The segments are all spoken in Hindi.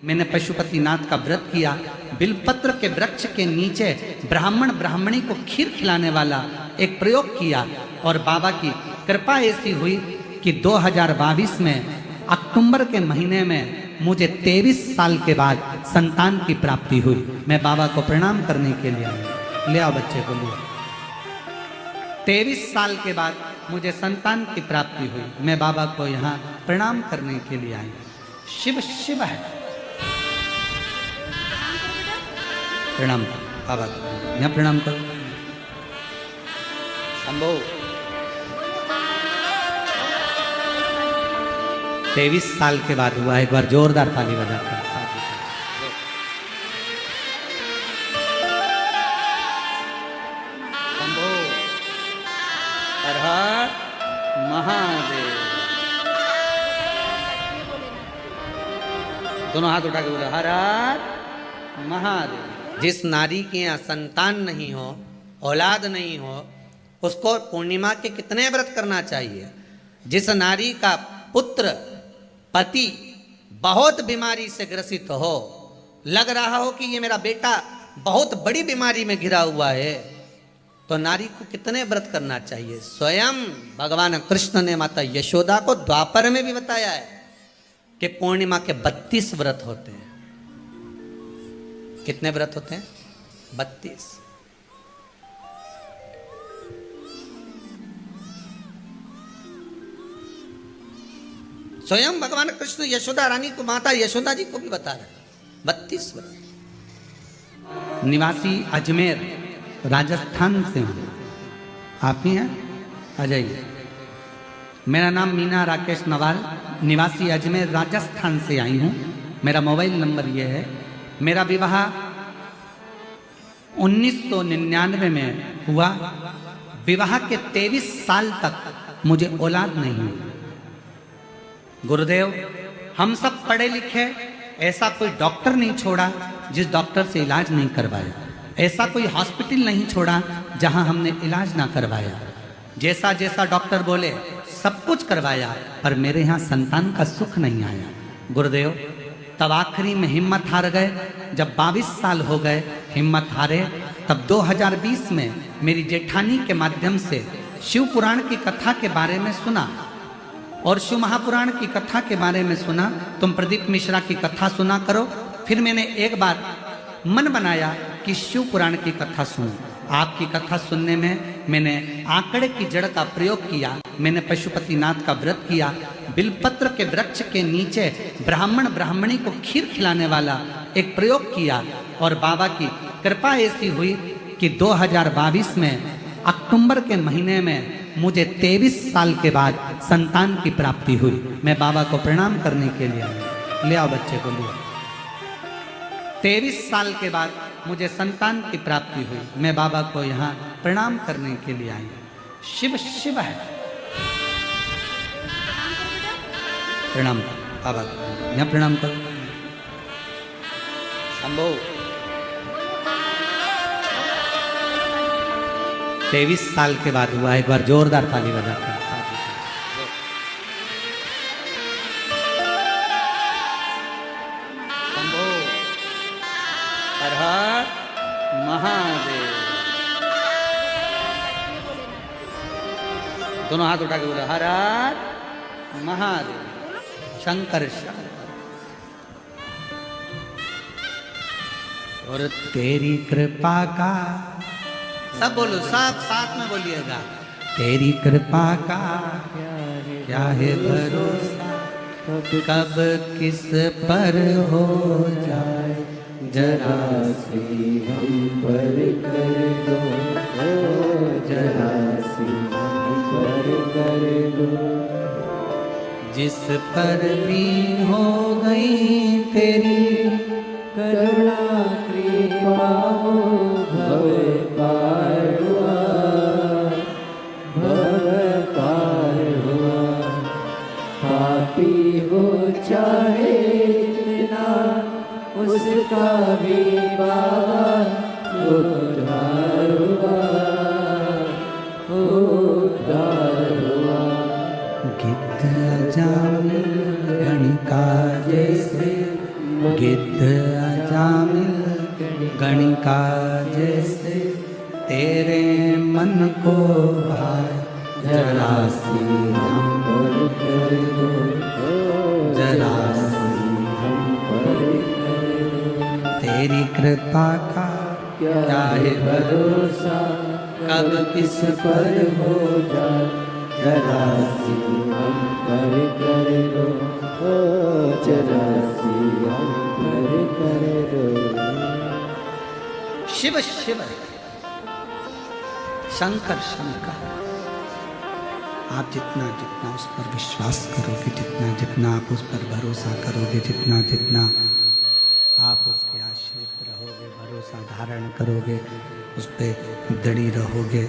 मैंने पशुपतिनाथ का व्रत किया। बिलपत्र के वृक्ष के नीचे ब्राह्मण ब्राह्मणी को खीर खिलाने वाला एक प्रयोग किया और बाबा की कृपा ऐसी हुई कि 2022 में अक्टूबर के महीने में मुझे 23 साल के बाद संतान की प्राप्ति हुई। मैं बाबा को प्रणाम करने के लिए आया। ले आओ बच्चे को, ले। 23 साल के बाद मुझे संतान की प्राप्ति हुई। मैं बाबा को यहाँ प्रणाम करने के लिए आई। शिव शिव है। प्रणाम करो बाबा को, यहाँ प्रणाम करो। शंभो 23 साल के बाद हुआ। एक बार जोरदार ताली बजाते हैं। शंभो हर हर महादेव। दोनों हाथ उठा के बोले हर हर महादेव। जिस नारी के यहाँ संतान नहीं हो, औलाद नहीं हो, उसको पूर्णिमा के कितने व्रत करना चाहिए? जिस नारी का पुत्र पति बहुत बीमारी से ग्रसित हो, लग रहा हो कि ये मेरा बेटा बहुत बड़ी बीमारी में घिरा हुआ है, तो नारी को कितने व्रत करना चाहिए? स्वयं भगवान कृष्ण ने माता यशोदा को द्वापर में भी बताया है कि पूर्णिमा के 32 व्रत होते हैं। कितने व्रत होते हैं? 32। स्वयं भगवान कृष्ण यशोदा रानी को, माता यशोदा जी को भी बता रहे हैं 32 व्रत। निवासी अजमेर राजस्थान से हूँ। आप ही हैं? आ जाइए। मेरा नाम मीना राकेश नवाल, निवासी अजमेर राजस्थान से आई हूँ। मेरा मोबाइल नंबर ये है। मेरा विवाह 1999 में हुआ। विवाह के 23 साल तक मुझे औलाद नहीं हुई। गुरुदेव, हम सब पढ़े लिखे, ऐसा कोई डॉक्टर नहीं छोड़ा जिस डॉक्टर से इलाज नहीं करवाया। ऐसा कोई हॉस्पिटल नहीं छोड़ा जहां हमने इलाज ना करवाया। जैसा जैसा डॉक्टर बोले सब कुछ करवाया, पर मेरे यहाँ संतान का सुख नहीं आया। गुरुदेव, तब आखिरी में हिम्मत हार गए। जब 22 साल हो गए, हिम्मत हारे, तब 2020 में मेरी जेठानी के माध्यम से शिव पुराण की कथा के बारे में सुना और शिव महापुराण की कथा के बारे में सुना। तुम प्रदीप मिश्रा की कथा सुना करो। फिर मैंने एक बार मन बनाया कि शिव पुराण की कथा सुनूं। आपकी कथा सुनने में मैंने आंकड़े की जड़ का प्रयोग किया। मैंने पशुपतिनाथ का व्रत किया। बिलपत्र के वृक्ष के नीचे ब्राह्मण ब्राह्मणी को खीर खिलाने वाला एक प्रयोग किया और बाबा की कृपा ऐसी हुई कि 2022 में अक्टूबर के महीने में मुझे 23 साल के बाद संतान की प्राप्ति हुई। मैं बाबा को प्रणाम करने के लिए आया। ले आओ बच्चे को, ले। 23 साल के बाद मुझे संतान की प्राप्ति हुई। मैं बाबा को यहाँ प्रणाम करने के लिए आई। शिव शिव है। प्रणाम करो बाबा को, यहाँ प्रणाम करो। शंभो 23 साल के बाद हुआ। एक बार जोरदार ताली बजाते हैं। शंभो हर हर महादेव। दोनों हाथ उठा के बोले हर हर महादेव। शंकर शंकर। और तेरी कृपा का, सब बोलो, सब साथ में बोलिएगा। तेरी कृपा का क्या है भरोसा, कब किस पर हो जाए, जरा सी हम पर कर दो, जरा सी हम पर कर दो। जिस पर भी हो गई तेरी करुणा कृपा, भव पार हुआ, भव पार हुआ। पापी हो चाहे जितना, उसका भी बाबा उद्धार हुआ, उद्धार हुआ। गिद्ध जामी गणिका जैसे, गिद्ध अजामिल गणिका जैसे तेरे मन को भाए, जरा सी हम पर कर दो, जरा सी हम पर कर दो। तेरी कृपा का क्या है भरोसा, कब किस पर हो जाए, जरा सी हम पर कर दो, जरा सी हम पर कर दो। शिव शिव शंकर शंकर। आप जितना जितना उस पर विश्वास करोगे, जितना जितना आप उस पर भरोसा करोगे, जितना जितना आप उसके आश्रित रहोगे, भरोसा धारण करोगे, उस पर दृढ़ी रहोगे,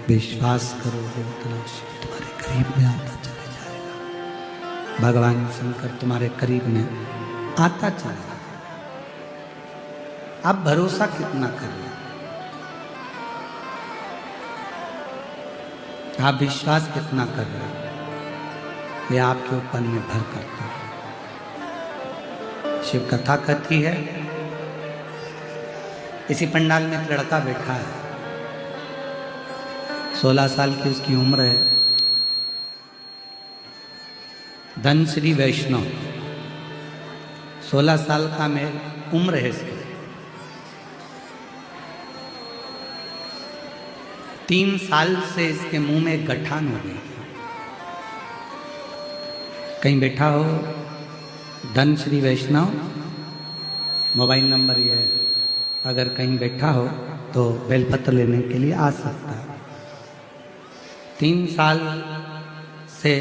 विश्वास करोगे, उतना शिव तुम्हारे करीब में आता चला जाएगा। भगवान शंकर तुम्हारे करीब में आता चला जाएगा। आप भरोसा कितना कर रहे हो, आप विश्वास कितना कर रहे हो, ये आपके ऊपर निर्भर करता है। शिव कथा कहती है, इसी पंडाल में एक लड़का बैठा है, 16 साल की उसकी उम्र है, धनश्री वैष्णव, 16 साल का में उम्र है इसकी। 3 साल से इसके मुंह में गठान हो गई। कहीं बैठा हो धनश्री वैष्णव, मोबाइल नंबर ये है, अगर कहीं बैठा हो तो बेलपत्र लेने के लिए आ सकता है। 3 साल से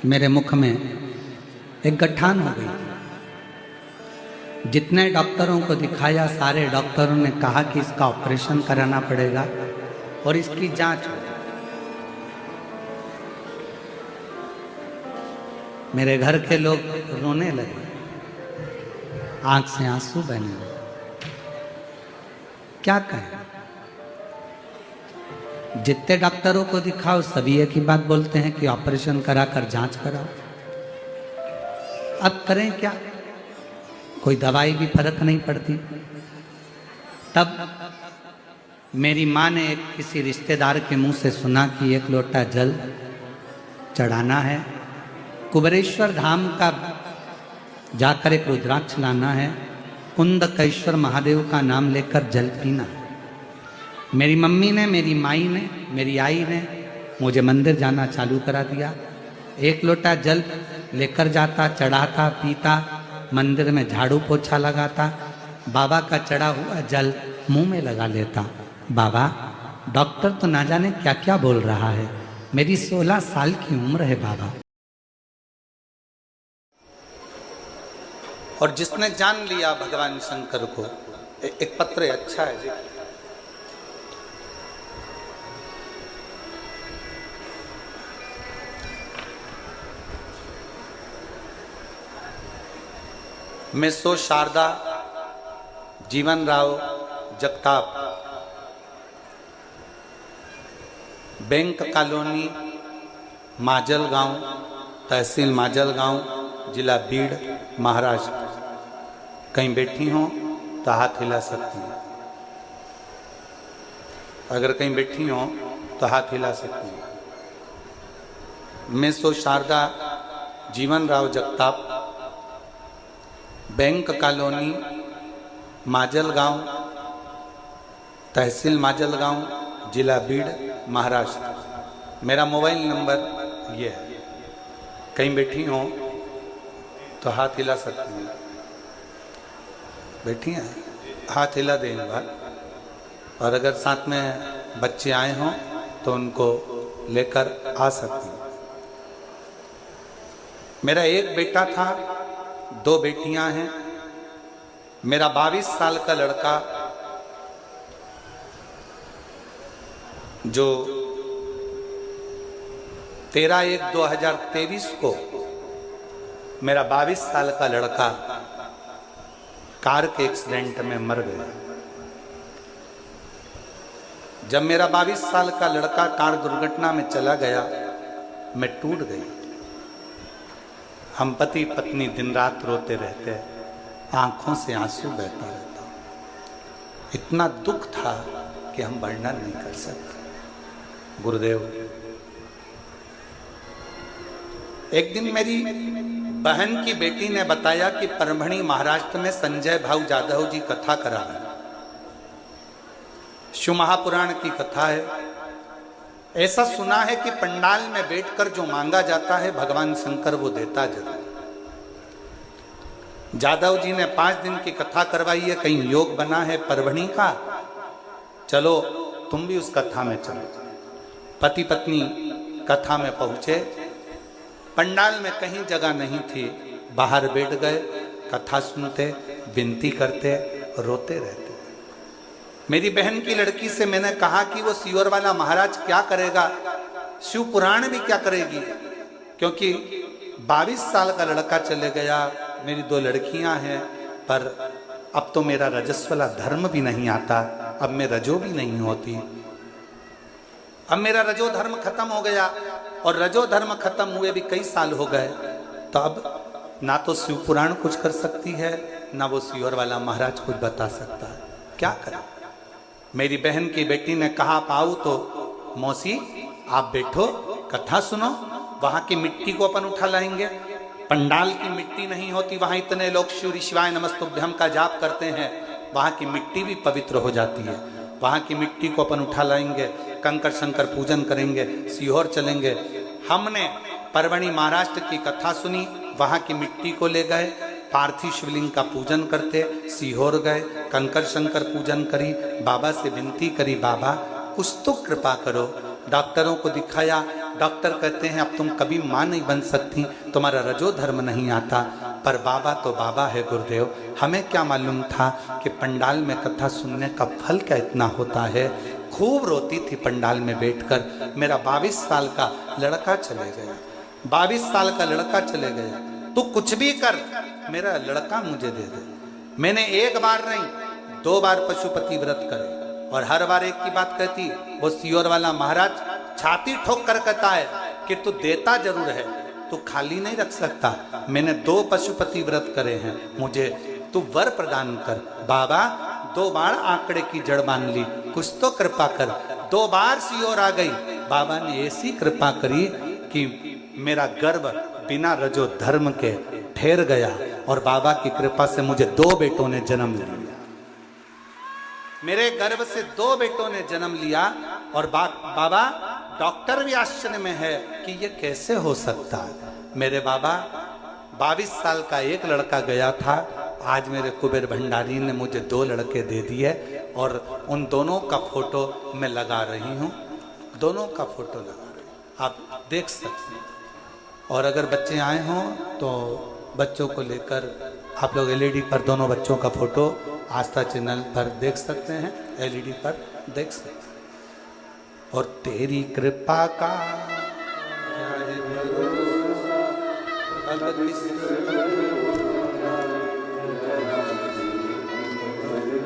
मेरे मुख में एक गठान हो गई। जितने डॉक्टरों को दिखाया, सारे डॉक्टरों ने कहा कि इसका ऑपरेशन कराना पड़ेगा और इसकी जांच हो। मेरे घर के लोग रोने लगे, आंख से आंसू बहने लगे। क्या कहें, जितने डॉक्टरों को दिखाओ सभी एक ही बात बोलते हैं कि ऑपरेशन कराकर जांच कराओ। अब करें क्या, कोई दवाई भी फर्क नहीं पड़ती। तब मेरी माँ ने किसी रिश्तेदार के मुंह से सुना कि 1 लोटा जल चढ़ाना है, कुबेरेश्वर धाम का जाकर एक रुद्राक्ष लाना है, कुंदकेश्वर महादेव का नाम लेकर जल पीना है। मेरी मम्मी ने, मेरी माई ने, मेरी आई ने मुझे मंदिर जाना चालू करा दिया। 1 लोटा जल लेकर जाता, चढ़ाता, पीता, मंदिर में झाड़ू पोछा लगाता, बाबा का चढ़ा हुआ जल मुंह में लगा लेता। बाबा, डॉक्टर तो ना जाने क्या क्या बोल रहा है, मेरी 16 साल की उम्र है बाबा। और जिसने जान लिया भगवान शंकर को, एक पत्र अच्छा है जी। मैं सो शारदा जीवन राव जगताप, बैंक कॉलोनी, माजलगांव, तहसील माजलगांव, जिला बीड़, महाराष्ट्र। कहीं बैठी हो तो हाथ हिला सकती हैं, अगर कहीं बैठी हो तो हाथ हिला सकती हैं। मैं सो शारदा जीवन राव जगताप, बैंक कॉलोनी, माजलगांव, तहसील माजलगांव, जिला बीड़, महाराष्ट्र। मेरा मोबाइल नंबर ये है। कहीं बैठी हो तो हाथ हिला सकती हैं, बैठी हैं हाथ हिला दें एक बार। और अगर साथ में बच्चे आए हों तो उनको लेकर आ सकती हैं। मेरा एक बेटा था, 2 बेटियां हैं। मेरा 22 साल का लड़का जो 13/1/2023 को मेरा 22 साल का लड़का कार के एक्सीडेंट में मर गया। जब मेरा 22 साल का लड़का कार दुर्घटना में चला गया, मैं टूट गई। हम पति पत्नी दिन रात रोते रहते, आंखों से आंसू बहता रहता, इतना दुख था कि हम वर्णन नहीं कर सकते। गुरुदेव, एक दिन मेरी बहन की बेटी ने बताया कि परभणी महाराष्ट्र में संजय भाऊ जाधव जी कथा करा रहे हैं। शिव महापुराण की कथा है। ऐसा सुना है कि पंडाल में बैठकर जो मांगा जाता है भगवान शंकर वो देता जरूर। जादव जी ने 5 दिन की कथा करवाई है, कहीं योग बना है परभणी का, चलो तुम भी उस कथा में चलो। पति पत्नी कथा में पहुंचे, पंडाल में कहीं जगह नहीं थी, बाहर बैठ गए, कथा सुनते, विनती करते, रोते रहते। मेरी बहन की लड़की से मैंने कहा कि वो सीवर वाला महाराज क्या करेगा, शिव पुराण भी क्या करेगी, क्योंकि 22 साल का लड़का चले गया, मेरी 2 लड़कियां हैं, पर अब तो मेरा रजस्वला धर्म भी नहीं आता, अब मैं रजो भी नहीं होती, अब मेरा रजो धर्म खत्म हो गया, और रजो धर्म खत्म हुए भी कई साल हो गए, तो अब ना तो शिव पुराण कुछ कर सकती है, ना वो सीवर वाला महाराज कुछ बता सकता है, क्या करें। मेरी बहन की बेटी ने कहा, पाऊ तो मौसी आप बैठो, कथा सुनो, वहां की मिट्टी को अपन उठा लाएंगे, पंडाल की मिट्टी नहीं होती, वहां इतने लोग शिव शिवाय नमस्तुभ्यम का जाप करते हैं, वहां की मिट्टी भी पवित्र हो जाती है, वहां की मिट्टी को अपन उठा लाएंगे, कंकर शंकर पूजन करेंगे, सीहोर चलेंगे। हमने परभणी महाराष्ट्र की कथा सुनी, वहां की मिट्टी को ले गए, पार्थिव शिवलिंग का पूजन करते, सीहोर गए, कंकर शंकर पूजन करी, बाबा से विनती करी, बाबा कुछ तो कृपा करो। डॉक्टरों को दिखाया, डॉक्टर कहते हैं अब तुम कभी मां नहीं बन सकती, तुम्हारा रजो धर्म नहीं आता, पर बाबा तो बाबा है गुरुदेव, हमें क्या मालूम था कि पंडाल में कथा सुनने का फल क्या इतना होता है। खूब रोती थी पंडाल में बैठकर। मेरा 22 साल का लड़का चले गया, 22 साल का लड़का चले गया, तू कुछ भी कर, मेरा लड़का मुझे दे दे। मैंने 1 बार नहीं 2 बार पशुपति व्रत करे, और हर बार एक की बात कहती, वो सीहोर वाला महाराज छाती ठोक कर कहता है कि तू देता जरूर है, तू खाली नहीं रख सकता। मैंने 2 पशुपति व्रत करे हैं, मुझे तू वर प्रदान कर। बाबा 2 बार आंकड़े की जड़ मान ली, कुछ तो कृपा कर। 2 बार सीहोर आ गई, बाबा ने ऐसी कृपा करी कि मेरा गर्भ बिना रजो धर्म के ठहर गया, और बाबा की कृपा से मुझे 2 बेटों ने जन्म लिया। मेरे गर्भ से 2 बेटों ने जन्म लिया, और बाबा डॉक्टर भी आश्चर्य में है कि ये कैसे हो सकता है। मेरे बाबा 22 साल का एक लड़का गया था, आज मेरे कुबेर भंडारी ने मुझे 2 लड़के दे दिए, और उन दोनों का फोटो मैं लगा रही हूँ, दोनों का फोटो लगा रही हूँ, आप देख सकते हैं। और अगर बच्चे आए हों तो बच्चों को लेकर आप लोग एलईडी पर दोनों बच्चों का फोटो आस्था चैनल पर देख सकते हैं, एलईडी पर देख सकते हैं। और तेरी कृपा का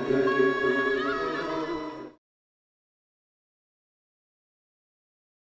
Thank you.